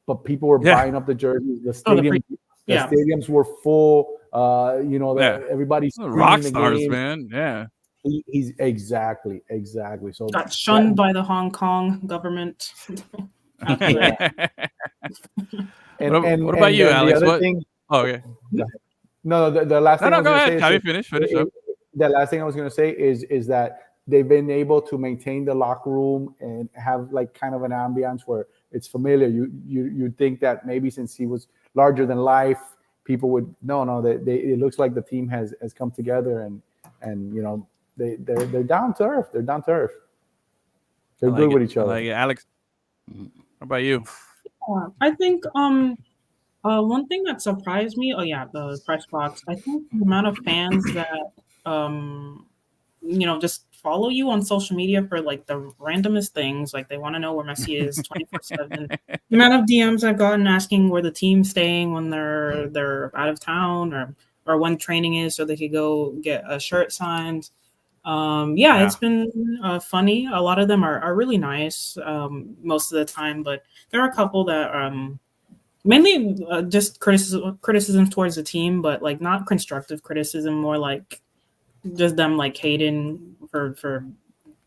But people were buying up the jerseys. The stadiums were full. Everybody's rock stars, man. Yeah, he's exactly. So got shunned by the Hong Kong government. What about you, Alex? Okay. No, the last thing I was go going ahead. to say Finish up. The last thing I was going to say is that they've been able to maintain the locker room and have like kind of an ambiance where it's familiar. You think that maybe since he was larger than life, people would it looks like the team has come together and they're down to earth. They're down to earth. They're good with each other. Like Alex, what about you? I think one thing that surprised me, the press box. I think the amount of fans that just follow you on social media for like the randomest things, like they want to know where Messi is 24/7. The amount of DMs I've gotten asking where the team's staying when they're out of town or when training is, so they could go get a shirt signed. It's been funny. A lot of them are really nice most of the time, but there are a couple that mainly just criticism towards the team, but like not constructive criticism, more like just them like hating for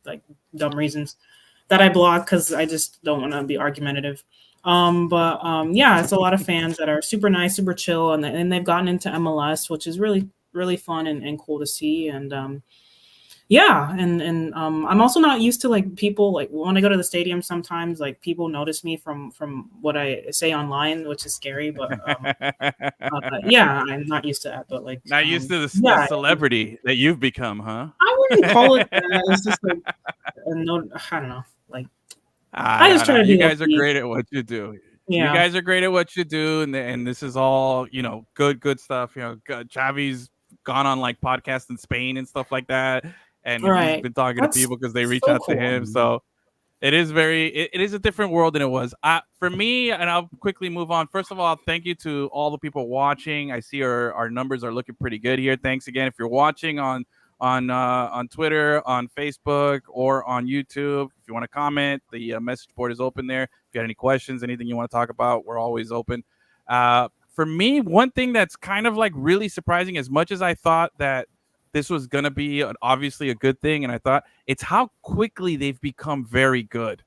like dumb reasons that I block because I just don't want to be argumentative. It's a lot of fans that are super nice, super chill, and they've gotten into MLS, which is really, really fun and cool to see. And I'm also not used to like people, like when I go to the stadium, sometimes like people notice me from what I say online, which is scary, but I'm not used to that. But like not used to the celebrity that you've become, huh? I wouldn't call it that. It's just like I don't know. Like I just try to. You guys are great at what you do. Yeah. You guys are great at what you do, and this is all good stuff. Xavi's gone on like podcasts in Spain and stuff like that. And he's been talking to people because they reach out to him. So it is it is a different world than it was. For me, and I'll quickly move on. First of all, thank you to all the people watching. I see our numbers are looking pretty good here. Thanks again. If you're watching on Twitter, on Facebook, or on YouTube, if you want to comment, the message board is open there. If you got any questions, anything you want to talk about, we're always open. For me, one thing that's kind of like really surprising, as much as I thought that this was going to be obviously a good thing. And I thought it's how quickly they've become very good.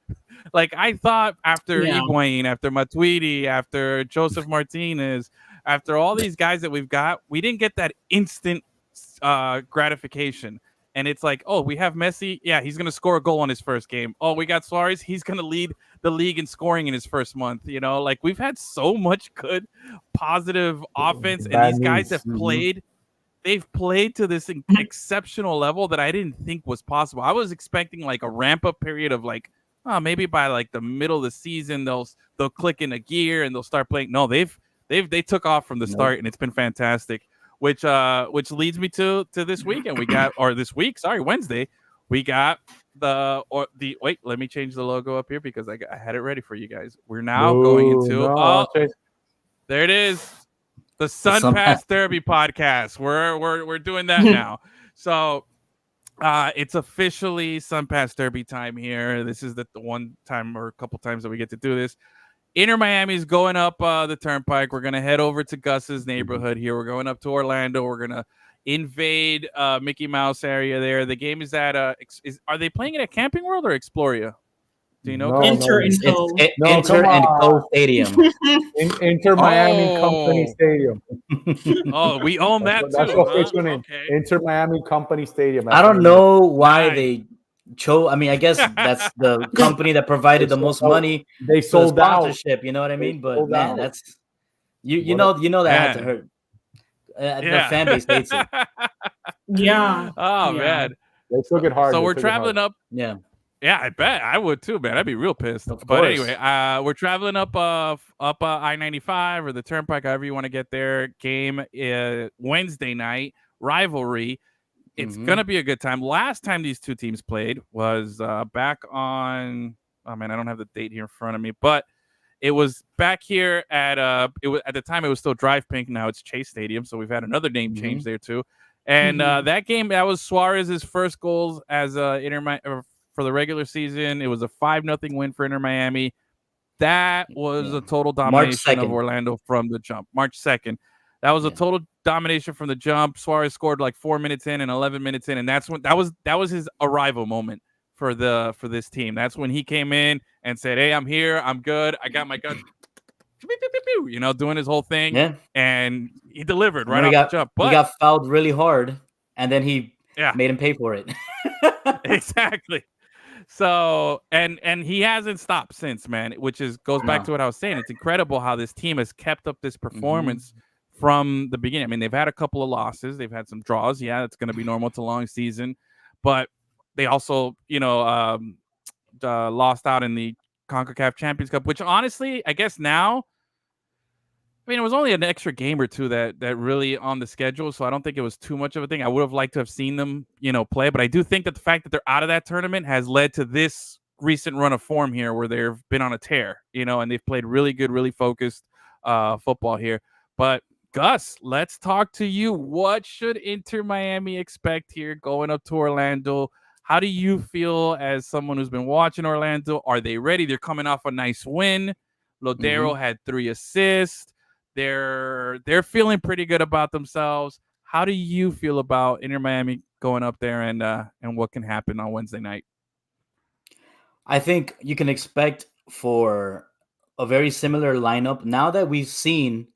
Like I thought after Higuain, after Matuidi, after Joseph Martinez, after all these guys that we've got, we didn't get that instant gratification. And it's like, oh, we have Messi. Yeah, he's going to score a goal on his first game. Oh, we got Suarez. He's going to lead the league in scoring in his first month. You know, like we've had so much good, positive offense. And these guys have played. They've played to this exceptional level that I didn't think was possible. I was expecting like a ramp up period of like, maybe by like the middle of the season, they'll click in a gear and they'll start playing. No, they took off from the start and it's been fantastic. Which leads me to this weekend. We got Wednesday. We got wait, let me change the logo up here because I had it ready for you guys. We're now going into there it is. The Sun Pass Derby podcast. We're doing that now. So it's officially Sun Pass Derby time here. This is the one time or a couple times that we get to do this. Inter Miami's going up the turnpike. We're going to head over to Gus's neighborhood here. We're going up to Orlando. We're going to invade Mickey Mouse area there. The game is at are they playing it at Camping World or Exploria? Do you know? Inter and Co Stadium. Inter Miami Company Stadium. Oh, we own that That's too. the official name. Okay. Inter Miami Company Stadium. I don't know why they chose. I mean, I guess that's the company that provided the most money. They sold the sponsorship. You know what I mean? But man, that's you know that had to hurt. The fan base hates it. Yeah. Oh man, they took it hard. So we're traveling up. Yeah. Yeah, I bet I would too, man. I'd be real pissed. But anyway, we're traveling up I-95 or the Turnpike, however you want to get there. Game Wednesday night rivalry. It's gonna be a good time. Last time these two teams played was back on. Oh man, I don't have the date here in front of me, but it was back here at It was at the time it was still Drive Pink. Now it's Chase Stadium, so we've had another name change there too. And that game, that was Suarez's first goals as for the regular season. It was a 5-0 win for Inter Miami. That was a total domination of Orlando from the jump. March 2nd. That was a total domination from the jump. Suarez scored like 4 minutes in and 11 minutes in, and that's when that was his arrival moment for this team. That's when he came in and said, "Hey, I'm here. I'm good. I got my gun." You know, doing his whole thing. Yeah. And he delivered right off the jump. But he got fouled really hard, and then he made him pay for it. Exactly. So and he hasn't stopped since, man, which goes back to what I was saying. It's incredible how this team has kept up this performance from the beginning. I mean, they've had a couple of losses, they've had some draws. Yeah, it's going to be normal to long season, but they also, lost out in the CONCACAF Champions Cup, which honestly, I guess now, I mean, it was only an extra game or two that really on the schedule, so I don't think it was too much of a thing. I would have liked to have seen them, play, but I do think that the fact that they're out of that tournament has led to this recent run of form here where they've been on a tear, and they've played really good, really focused football here. But Gus, let's talk to you. What should Inter Miami expect here going up to Orlando? How do you feel as someone who's been watching Orlando? Are they ready? They're coming off a nice win. Lodero had 3 assists. They're feeling pretty good about themselves. How do you feel about Inter Miami going up there and what can happen on Wednesday night? I think you can expect for a very similar lineup now that we've seen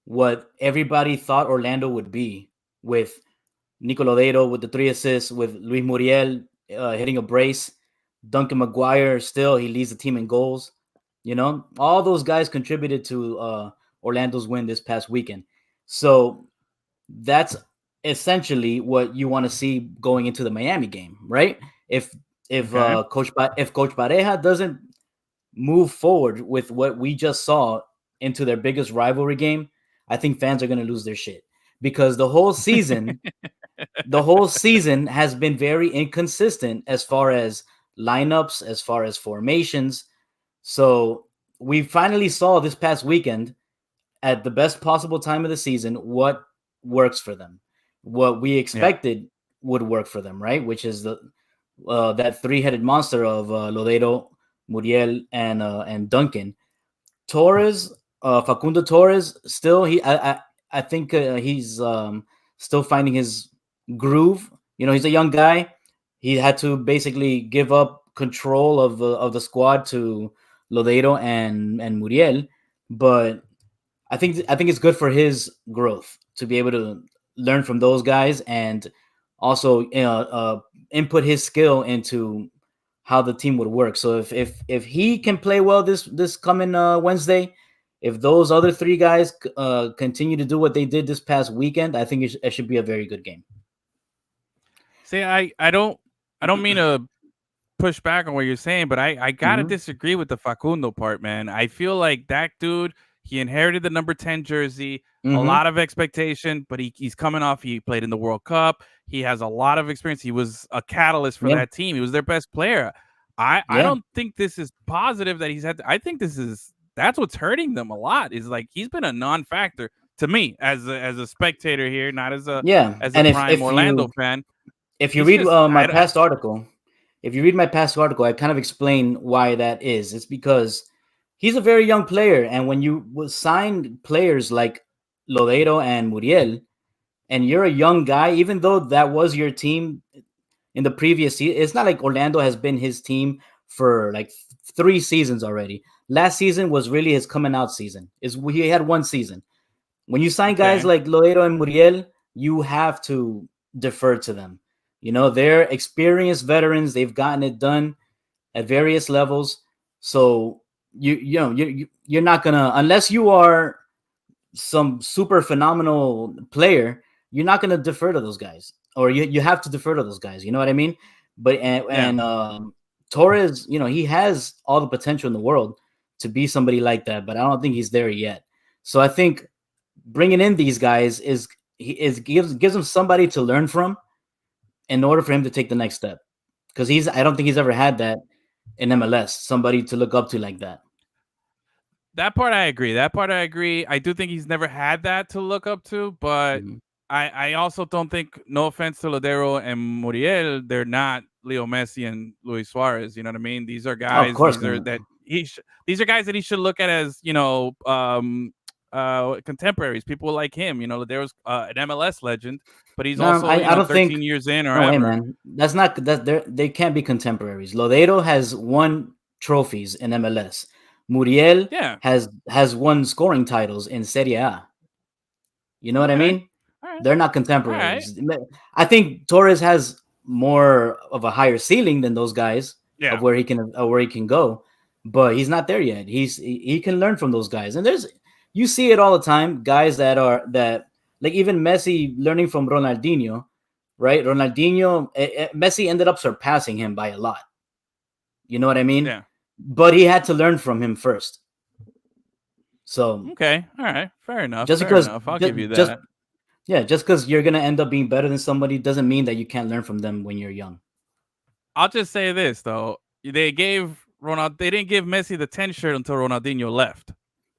what everybody thought Orlando would be, with Nico Lodero with the 3 assists, with Luis Muriel hitting a brace, Duncan McGuire he leads the team in goals. All those guys contributed to Orlando's win this past weekend. So that's essentially what you want to see going into the Miami game, right? If Coach Pareja doesn't move forward with what we just saw into their biggest rivalry game, I think fans are going to lose their shit, because the whole season has been very inconsistent as far as lineups, as far as formations. So we finally saw this past weekend, at the best possible time of the season, what works for them, what we expected would work for them, right? Which is that 3-headed monster of Lodero, Muriel, and Duncan. Torres, Facundo Torres, still I think he's still finding his groove. He's a young guy. He had to basically give up control of the squad to Lodeiro and Muriel, but I think it's good for his growth to be able to learn from those guys and also input his skill into how the team would work. So if he can play well this coming Wednesday, if those other three guys continue to do what they did this past weekend, I think it should be a very good game. See, I don't mean to push back on what you're saying, but I gotta disagree with the Facundo part, man. I feel like that dude, he inherited the number 10 jersey, a lot of expectation, but he's coming off. He played in the World Cup. He has a lot of experience. He was a catalyst for Yeah. that team. He was their best player. I don't think this is positive that he's had. I think that's what's hurting them a lot. Is like he's been a non-factor to me as a spectator here, not as a prime Orlando fan. If you It's read just- my I- past article, I kind of explain why that is. It's because he's a very young player, and when you sign players like Lodeiro and Muriel, and you're a young guy, even though that was your team in the previous season, it's not like Orlando has been his team for like 3 seasons already. Last season was really his coming out season. He had 1 season. When you sign guys Okay. like Lodeiro and Muriel, you have to defer to them. They're experienced veterans. They've gotten it done at various levels. So you're not gonna, unless you are some super phenomenal player, you're not gonna defer to those guys, or you have to defer to those guys. You know what I mean? But Torres, he has all the potential in the world to be somebody like that, but I don't think he's there yet. So I think bringing in these guys gives him somebody to learn from in order for him to take the next step, because I don't think he's ever had that in MLS, somebody to look up to like that. That part I agree. I do think he's never had that to look up to, but I also don't think, no offense to Lodeiro and Muriel, they're not Leo Messi and Luis Suarez. You know what I mean? These are guys. These are guys that he should look at as contemporaries, people like him. Lodeiro's an MLS legend, but he's also I don't 13 think, years in or no way, ever. man. That's not that they can't be contemporaries. Lodeiro has won trophies in MLS. Muriel has won scoring titles in Serie A. You know what I mean? Right. They're not contemporaries. I think Torres has more of a higher ceiling than those guys of where he can go, but he's not there yet. He can learn from those guys, and you see it all the time. Guys that like even Messi learning from Ronaldinho, right? Messi ended up surpassing him by a lot. You know what I mean? Yeah. But he had to learn from him first. So okay, all right, fair enough. I'll give you that. Just because you're gonna end up being better than somebody doesn't mean that you can't learn from them when you're young. I'll just say this though: they didn't give Messi the 10 shirt until Ronaldinho left.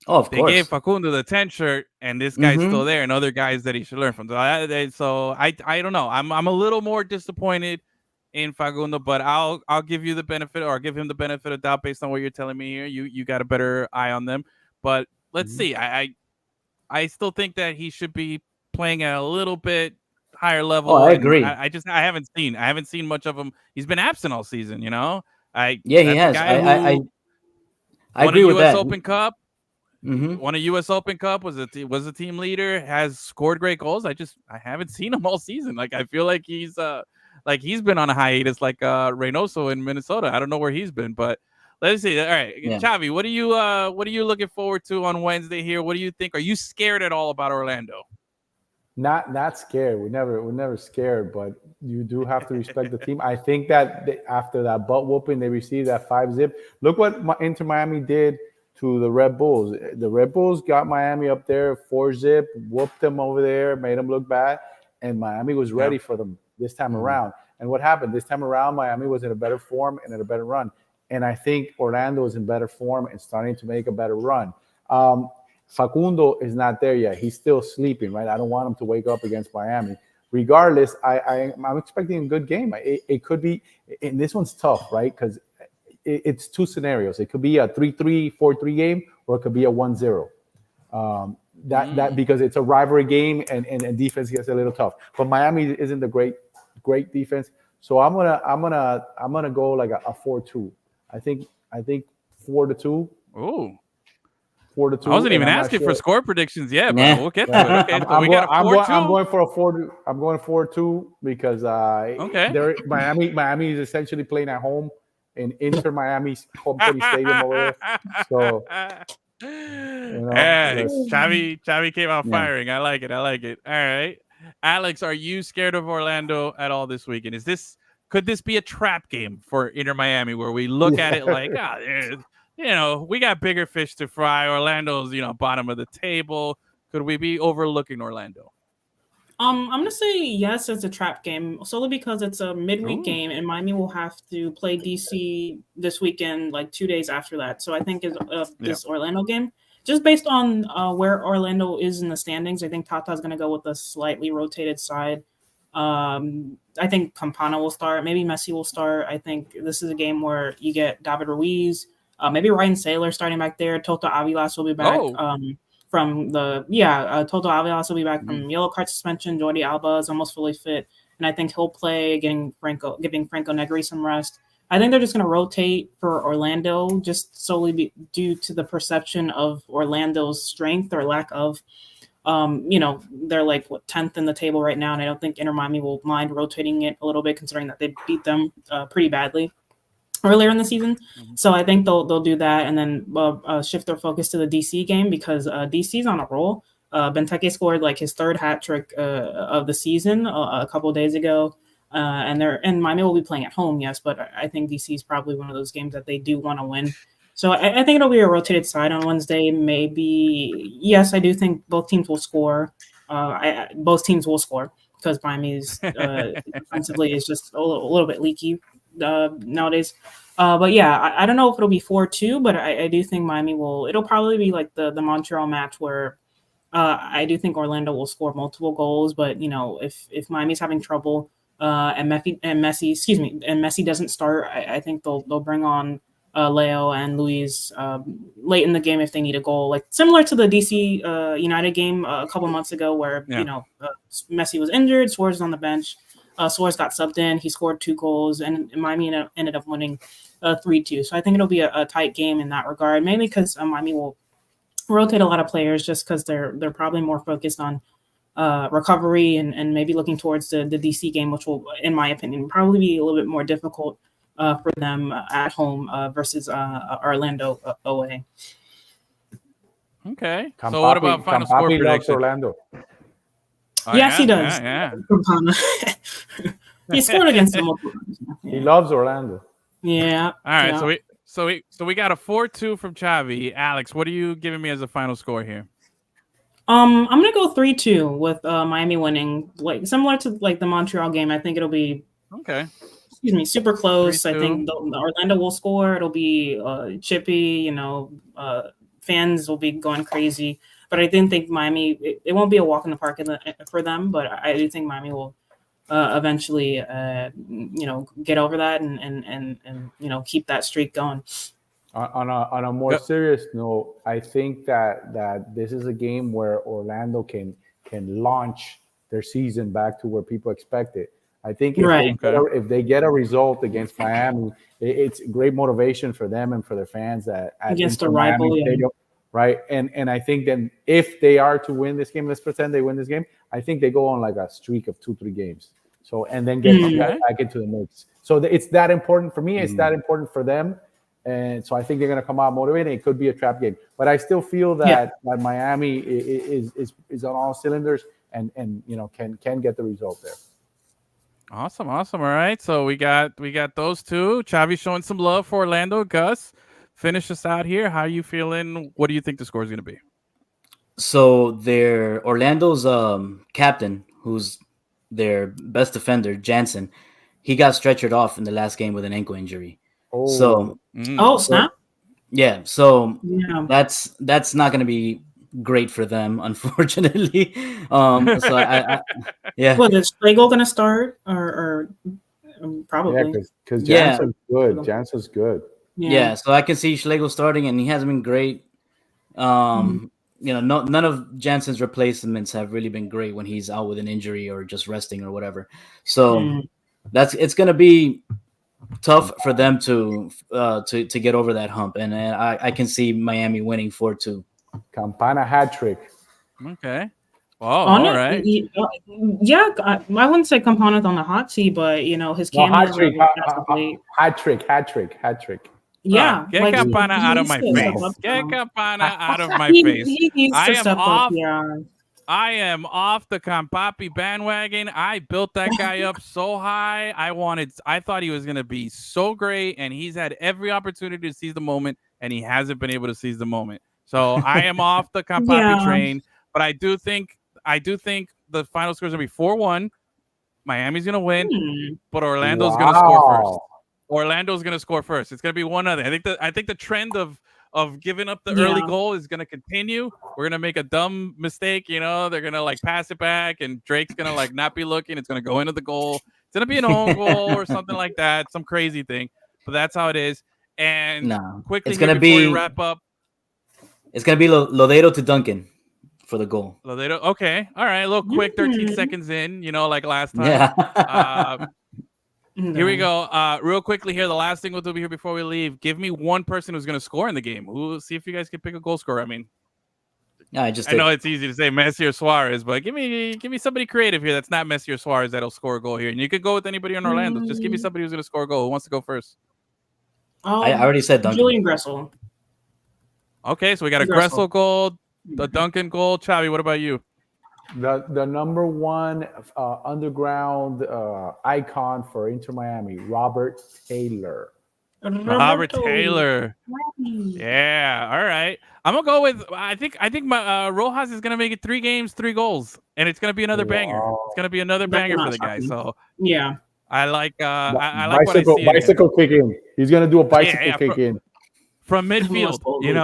Oh, of course. They gave Facundo the 10 shirt, and this guy's still there, and other guys that he should learn from. So I don't know. I'm a little more disappointed in Facundo, but I'll give you the benefit, or give him the benefit of doubt based on what you're telling me here. You got a better eye on them, but let's see. I still think that he should be playing at a little bit higher level. I agree. I haven't seen much of him. He's been absent all season. He has. I agree with that. Open Cup. Won a U.S. Open Cup, was a team leader, has scored great goals. I haven't seen him all season. Like I feel like he's been on a hiatus, like Reynoso in Minnesota. I don't know where he's been, but let's see. All right, Xavi, what are you looking forward to on Wednesday here? What do you think? Are you scared at all about Orlando? Not scared. We're never scared, but you do have to respect the team. I think that after that butt whooping they received, that 5-0. Look what Inter Miami did to the Red Bulls. The Red Bulls got Miami up there 4-0, whooped them over there, made them look bad, and Miami was ready for them this time around. And what happened this time around? Miami was in a better form and in a better run. And I think Orlando is in better form and starting to make a better run. Facundo is not there yet. He's still sleeping, right? I don't want him to wake up against Miami. Regardless, I'm expecting a good game. It could be, and this one's tough, right? Because it's 2 scenarios. It could be a 3-3, 4-3 game, or it could be a 1-0. that because it's a rivalry game and defense gets a little tough. But Miami isn't the great defense, so I'm gonna go like a 4-2. I think 4-2. Ooh. 4-2. I wasn't and even I'm not asking sure. for score predictions yet, Nah. but we'll get to it. Okay, so we got a 4-2. I'm going for a 4. I'm going 4-2 because Okay. Miami is essentially playing at home in Inter Miami's home city stadium over there. So Hey, Chavi came out Yeah. firing. I like it. All right, Alex, are you scared of Orlando at all this weekend? Could this be a trap game for Inter Miami where we look at it like, we got bigger fish to fry. Orlando's, bottom of the table. Could we be overlooking Orlando? I'm gonna say yes, it's a trap game solely because it's a midweek game, and Miami will have to play DC this weekend, like 2 days after that. So I think this Orlando game, just based on where Orlando is in the standings, I think Tata's gonna go with a slightly rotated side. I think Campana will start. Maybe Messi will start. I think this is a game where you get David Ruiz, maybe Ryan Saylor starting back there. Toto Avilas will be back. Toto Avilas will be back from yellow card suspension. Jordi Alba is almost fully fit, and I think he'll play, giving Franco Negri some rest. I think they're just going to rotate for Orlando, just solely due to the perception of Orlando's strength or lack of. They're like 10th in the table right now, and I don't think Inter Miami will mind rotating it a little bit, considering that they beat them pretty badly earlier in the season. So I think they'll do that and then shift their focus to the DC game because DC's on a roll. Benteke scored like his third hat trick of the season a couple of days ago. And Miami will be playing at home, yes, but I think DC is probably one of those games that they do want to win. So I think it'll be a rotated side on Wednesday. Maybe, yes, I do think both teams will score. Both teams will score because Miami's defensively is just a little bit leaky nowadays. But yeah, I don't know if it'll be 4-2, but I do think Miami will. It'll probably be like the Montreal match where I do think Orlando will score multiple goals. But if Miami's having trouble and Messi doesn't start, I think they'll bring on Leo and Luis late in the game if they need a goal, like similar to the DC United game a couple months ago where Messi was injured, Suarez was on the bench. Suarez got subbed in. He scored 2 goals, and Miami ended up winning 3-2. So I think it'll be a tight game in that regard, mainly because Miami will rotate a lot of players just because they're probably more focused on recovery and maybe looking towards the DC game, which will, in my opinion, probably be a little bit more difficult for them at home versus Orlando away. Okay. So what about final score prediction? Orlando. Yes, he does. Yeah. He scored against them. He loves Orlando. Yeah. All right. Yeah. So we got a 4-2 from Chavi. Alex, what are you giving me as a final score here? I'm gonna go 3-2 with Miami winning, like similar to like the Montreal game. I think it'll be super close. 3-2. I think Orlando will score. It'll be chippy. Fans will be going crazy. But I didn't think Miami. It won't be a walk in the park for them. But I do think Miami will eventually, get over that and keep that streak going. On a more serious note, I think that this is a game where Orlando can launch their season back to where people expect it. I think if they get a result against Miami, it's great motivation for them and for their fans against a rival. Stadium, right? And I think then if they are to win this game, let's pretend they win this game, I think they go on like a streak of 2-3 games. So and then get back into the mix. So it's that important for me. It's that important for them. And so I think they're going to come out motivated. It could be a trap game, but I still feel that Miami is on all cylinders and can get the result there. Awesome. All right. So we got those two. Chavi showing some love for Orlando. Gus, finish us out here. How are you feeling? What do you think the score is going to be? So Orlando's captain, who's their best defender, Jansen, he got stretchered off in the last game with an ankle injury. Snap. Yeah. So that's not going to be great for them, unfortunately. So I Well, is Schlegel going to start or probably? Because Jansen's good. Jansen's good. Yeah. So I can see Schlegel starting, and he hasn't been great. none of Jansen's replacements have really been great when he's out with an injury or just resting or whatever. So it's going to be tough for them to get over that hump, and I can see Miami winning 4-2. Campana hat trick. Okay. Oh, all right. Yeah, I wouldn't say Campana's on the hot seat, but his cameos are hat trick. Yeah, get Campana out of my face. Get Campana out of my face. He needs to step up. Yeah. I am off the Campapi bandwagon. I built that guy up so high. I thought he was going to be so great, and he's had every opportunity to seize the moment, and he hasn't been able to seize the moment. So I am off the Campapi train, but I do think the final score is going to be 4-1. Miami's going to win, but Orlando's going to score first. Orlando's going to score first. It's going to be 1-0. I think the trend of giving up the early goal is going to continue. We're going to make a dumb mistake. They're going to pass it back, and Drake's going to not be looking. It's going to go into the goal. It's going to be an own goal or something like that. Some crazy thing, but that's how it is. And quickly, it's going to be wrap up. It's going to be Lodeiro to Duncan for the goal. Lodeiro. Okay. All right. A little quick, 13 seconds in, like last time. Yeah. Here we go. Real quickly here, the last thing we'll do here before we leave. Give me one person who's going to score in the game. We'll see if you guys can pick a goal scorer. I mean, I know it's easy to say Messi or Suarez, but give me somebody creative here that's not Messi or Suarez that'll score a goal here. And you could go with anybody in Orlando. Just give me somebody who's going to score a goal. Who wants to go first? I already said Duncan. Julian Gressel. Okay, so we got a Gressel goal, the Duncan goal. Chavi, what about you? The number one underground icon for Inter Miami, Robert Taylor. Robert Taylor. Yeah. All right. I'm gonna go with. I think my Rojas is gonna make it 3 games, 3 goals, and it's gonna be another banger. It's gonna be another banger for the guy. So yeah, I like. I like bicycle kick in. He's gonna do a bicycle kick in from midfield.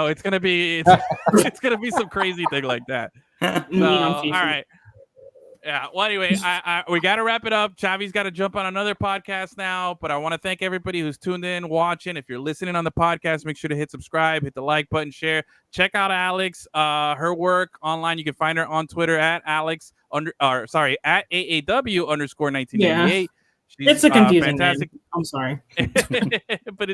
It's gonna be it's gonna be some crazy thing like that. So, all right. Yeah. Well, anyway, we got to wrap it up. Chavi's got to jump on another podcast now, but I want to thank everybody who's tuned in, watching. If you're listening on the podcast, make sure to hit subscribe, hit the like button, share. Check out Alex, her work online. You can find her on Twitter at AAW_1988. Yeah. It's a confusing fantastic name. I'm sorry. But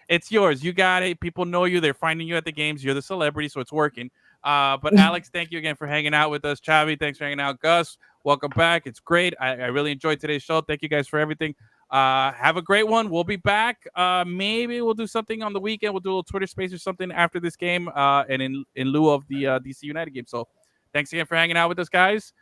it's yours. You got it. People know you. They're finding you at the games. You're the celebrity, so it's working. But Alex, thank you again for hanging out with us. Chavi, thanks for hanging out. Gus, welcome back. It's great. I really enjoyed today's show. Thank you guys for everything. Have a great one. We'll be back. Maybe we'll do something on the weekend. We'll do a little Twitter space or something after this game and in lieu of the DC United game. So thanks again for hanging out with us, guys.